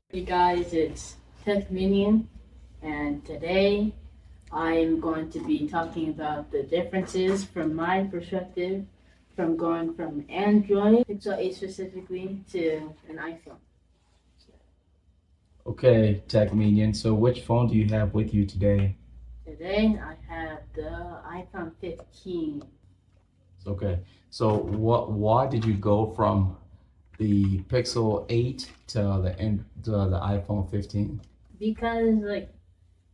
Hey guys, it's Minion, and today I'm going to be talking about the differences from my perspective from going from Android, Pixel 8 specifically, to an iPhone. Okay, Tech Minion. So which phone do you have with you today? Today I have the iPhone 15 Okay. So why did you go from the Pixel 8 to the iPhone 15? because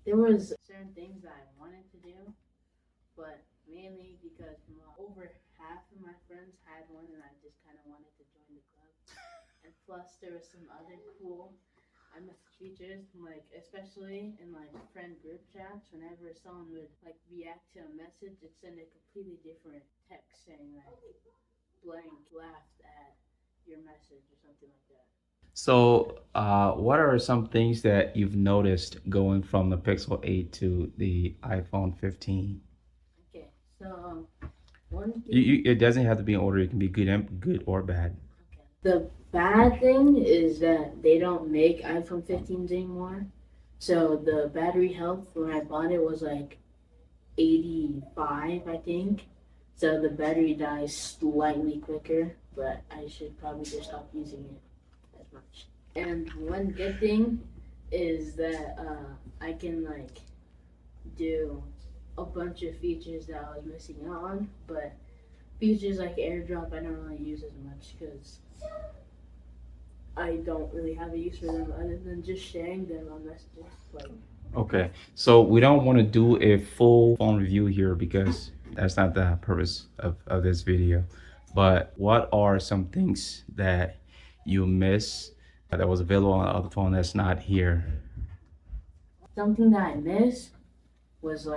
there was certain things that I wanted to do, but mainly because over half of my friends had one and I just kind of wanted to join the club. And plus, there was some other cool iMessage features, like especially in friend group chats. Whenever someone would react to a message, it send a completely different text saying blank laughed at your message or something like that. So, what are some things that you've noticed going from the Pixel 8 to the iPhone 15? Okay, so one It doesn't have to be in order. It can be good or bad. okay. The bad thing is that they don't make iPhone 15s anymore. So the battery health when I bought it was 85, I think. So the battery dies slightly quicker, but I should probably just stop using it as much. And one good thing is that I can do a bunch of features that I was missing out on, but features like AirDrop I don't really use as much because I don't really have a use for them other than just sharing them on messages. Okay, so we don't want to do a full phone review here because that's not the purpose of this video. But what are some things that you miss that was available on the other phone that's not here? Something that I miss was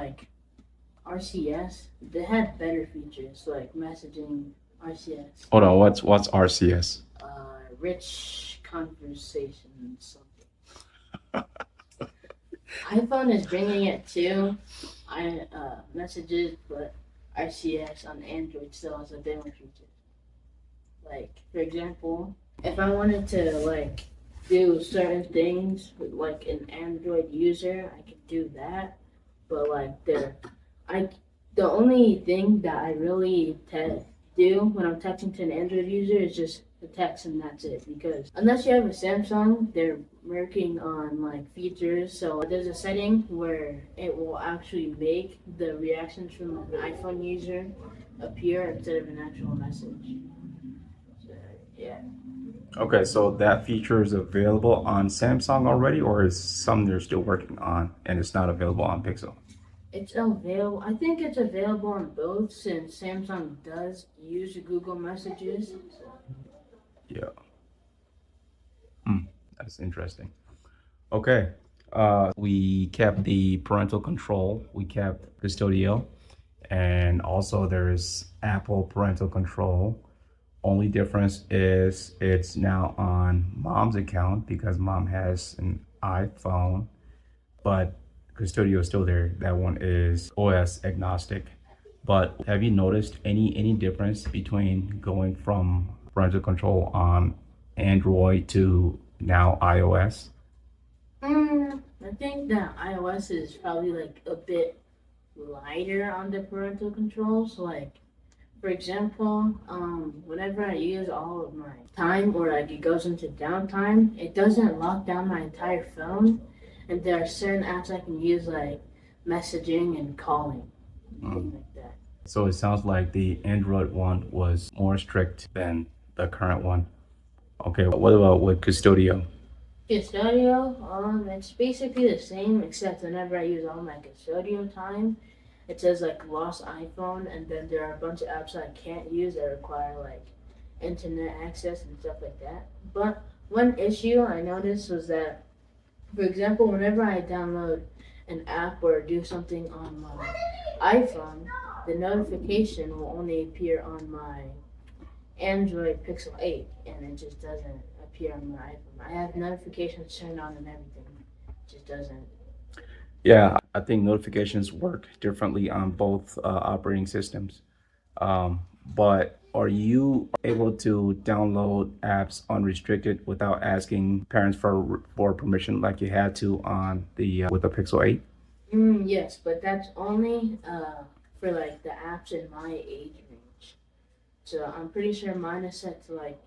RCS. They had better features like messaging RCS, Hold on, what's RCS? rich conversations. Something. iPhone is bringing it too. I messages, but RCS on Android still has a bit more features. For example, if I wanted to do certain things with an Android user, I could do that. But I the only thing that I really do when I'm texting to an Android user is just the text and that's it. Because unless you have a Samsung, they're working on features. So there's a setting where it will actually make the reactions from an iPhone user appear instead of an actual message. So yeah. Okay, so that feature is available on Samsung already, or is something they're still working on and it's not available on Pixel? It's available. I think it's available on both since Samsung does use Google Messages. Yeah. That's interesting. Okay. We kept the parental control, we kept custodial, and also there's Apple parental control. Only difference is it's now on mom's account because mom has an iPhone, but custodial is still there. That one is OS agnostic. But have you noticed any difference between going from parental control on Android to now iOS? I think that iOS is probably a bit lighter on the parental controls. For example, whenever I use all of my time or it goes into downtime, it doesn't lock down my entire phone, and there are certain apps I can use like messaging and calling, things like that. So it sounds like the Android one was more strict than the current one. Okay, what about with Custodio? Custodial, it's basically the same except whenever I use all my custodial time, it says lost iPhone, and then there are a bunch of apps that I can't use that require internet access and stuff like that. But one issue I noticed was that, for example, whenever I download an app or do something on my iPhone, the notification will only appear on my Android Pixel 8, and it just doesn't appear on my iPhone. I have notifications turned on and everything. It just doesn't. Yeah, I think notifications work differently on both operating systems. but are you able to download apps unrestricted without asking parents for permission like you had to on the with the Pixel 8? Yes, but that's only for like the apps in my age range. So I'm pretty sure mine is set to like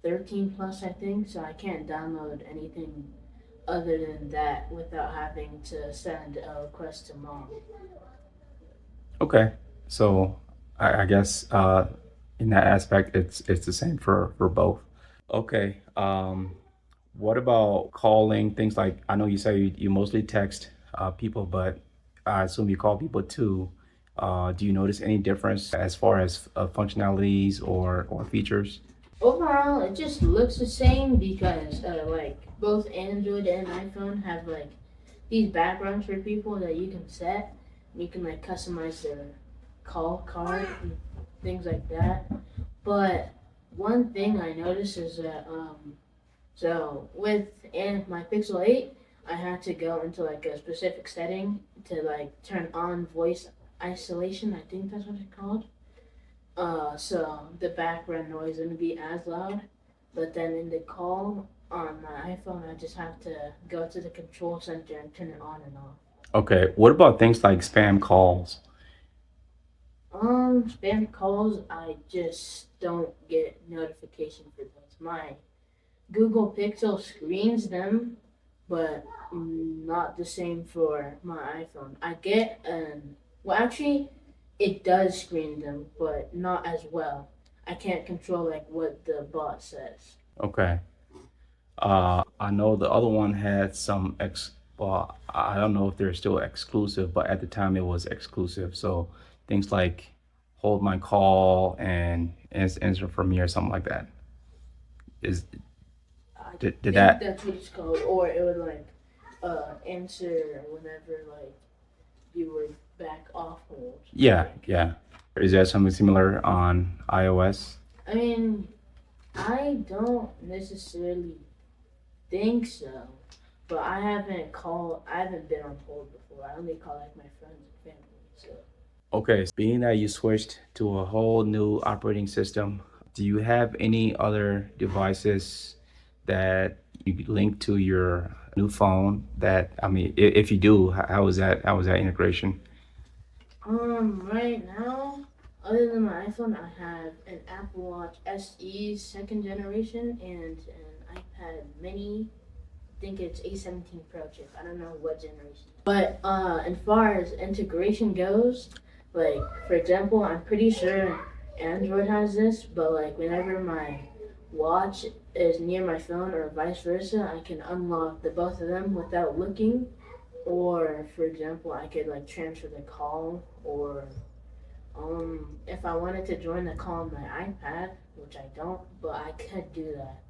13 plus, I think. So I can't download anything other than that without having to send a request to mom. Okay, so I guess in that aspect, it's the same for both. Okay, what about calling things like I know you say you mostly text people, but I assume you call people too. Do you notice any difference as far as functionalities or features? Overall, it just looks the same because like both Android and iPhone have like these backgrounds for people that you can set. You can like customize their call card and things like that. But one thing I noticed is that so with and my Pixel 8, I had to go into like a specific setting to like turn on voice isolation. I think that's what it's called. So the background noise wouldn't be as loud. But then in the call on my iPhone, I just have to go to the control center and turn it on and off. Okay, what about things like spam calls? Spam calls, I just don't get notification for those. My Google Pixel screens them, but not the same for my iPhone. I get well, actually, it does screen them, but not as well. I can't control like what the bot says. Okay. I know the other one had some well, I don't know if they're still exclusive, but at the time it was exclusive. So things like hold my call and answer for me or something like that. Is I did think that? that's what it's called, or it would like answer whenever like you were back off hold. Yeah, yeah. Is there something similar on iOS? I mean, I don't necessarily think so, but I haven't been on hold before. I only call like my friends and family. So Okay, being that you switched to a whole new operating system, do you have any other devices that you link to your new phone that, I mean, if you do, how is that integration? right now, other than my iPhone, I have an Apple Watch SE second generation and an iPad Mini. I think it's A17 Pro chip. I don't know what generation. But as far as integration goes, like for example, I'm pretty sure Android has this, but like whenever my watch is near my phone or vice versa, I can unlock the both of them without looking. Or for example, I could like transfer the call, or if I wanted to join the call on my iPad, which I don't, but I could do that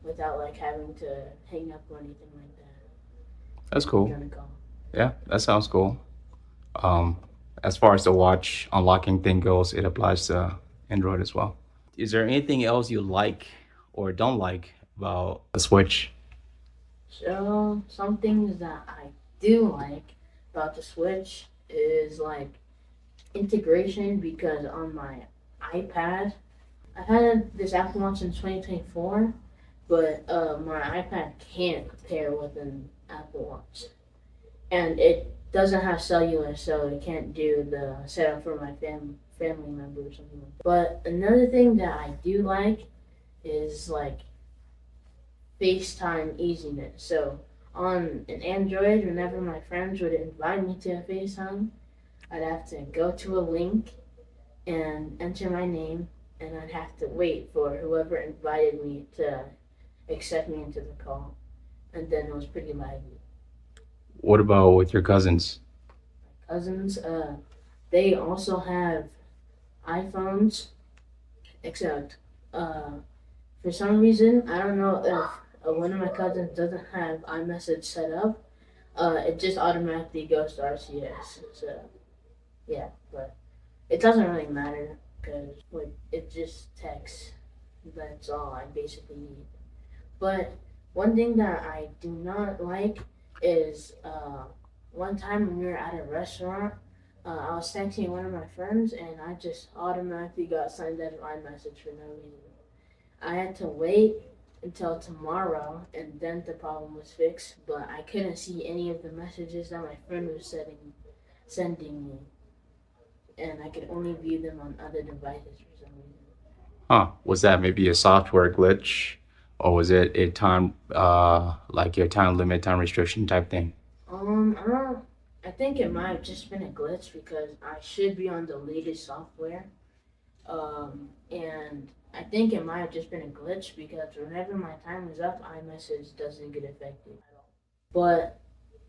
without like having to hang up or anything like that. That's cool. Join the call. Yeah, that sounds cool. Um, as far as the watch unlocking thing goes, it applies to Android as well. Is there anything else you like or don't like about the Switch? So some things that I do like about the Switch is like integration because on my iPad, I've had this Apple Watch since 2024, but my iPad can't pair with an Apple Watch, and it doesn't have cellular, so it can't do the setup for my family member or something like that. But another thing that I do like is like FaceTime easiness. So on an Android, whenever my friends would invite me to a FaceTime, I'd have to go to a link and enter my name, and I'd have to wait for whoever invited me to accept me into the call, and then it was pretty laggy. What about with your cousins? Cousins, they also have iPhones, except for some reason I don't know if one of my cousins doesn't have iMessage set up. It just automatically goes to RCS. So yeah, but it doesn't really matter because like it just texts. That's all I basically need. But one thing that I do not like is one time when we were at a restaurant, I was texting one of my friends and I just automatically got signed as iMessage for no reason. I had to wait until tomorrow and then the problem was fixed, but I couldn't see any of the messages that my friend was sending me, and I could only view them on other devices for some reason. Huh? Was that maybe a software glitch, or was it a time, like your time limit, time restriction type thing? I don't know. I think it might have just been a glitch because I should be on the latest software. And I think it might have just been a glitch because whenever my time is up, iMessage doesn't get affected at all. But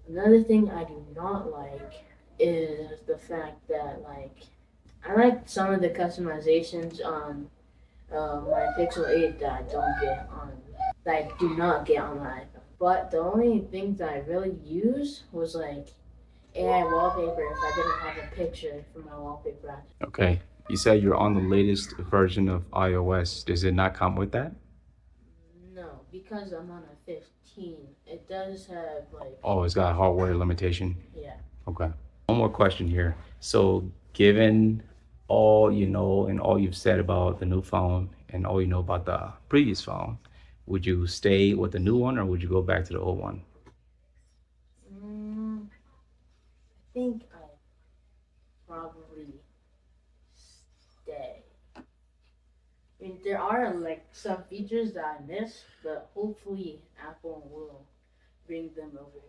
another thing I do not like is the fact that I like some of the customizations on my Pixel 8 that I don't get on that I do not get on my iPhone. But the only things that I really use was like AI wallpaper if I didn't have a picture for my wallpaper app. Okay. You said you're on the latest version of iOS. Does it not come with that? No, because I'm on a 15. It does have Oh, it's got a hardware limitation. yeah. Okay. One more question here. So, given all you know and all you've said about the new phone and all you know about the previous phone, would you stay with the new one or would you go back to the old one? I think I probably stay. I mean, there are like some features that I miss, but hopefully Apple will bring them over.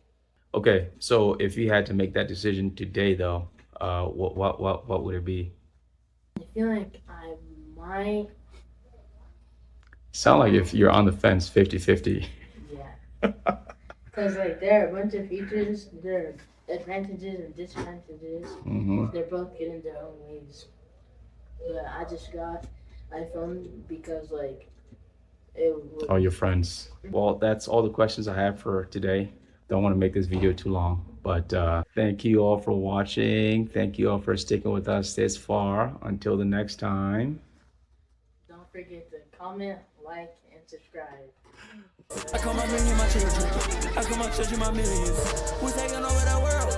Okay, so if you had to make that decision today, though, what would it be? I feel like I might, Sound like if you're on the fence 50-50. yeah. Because there are a bunch of features, there are advantages and disadvantages. Mm-hmm. They're both good in their own ways. But I just got iPhone because it would. All your friends. Well, that's all the questions I have for today. Don't want to make this video too long, but thank you all for watching. Thank you all for sticking with us this far. Until the next time. Don't forget to comment, like, and subscribe. I call my million my children. I call my children my millions. We're taking over the world.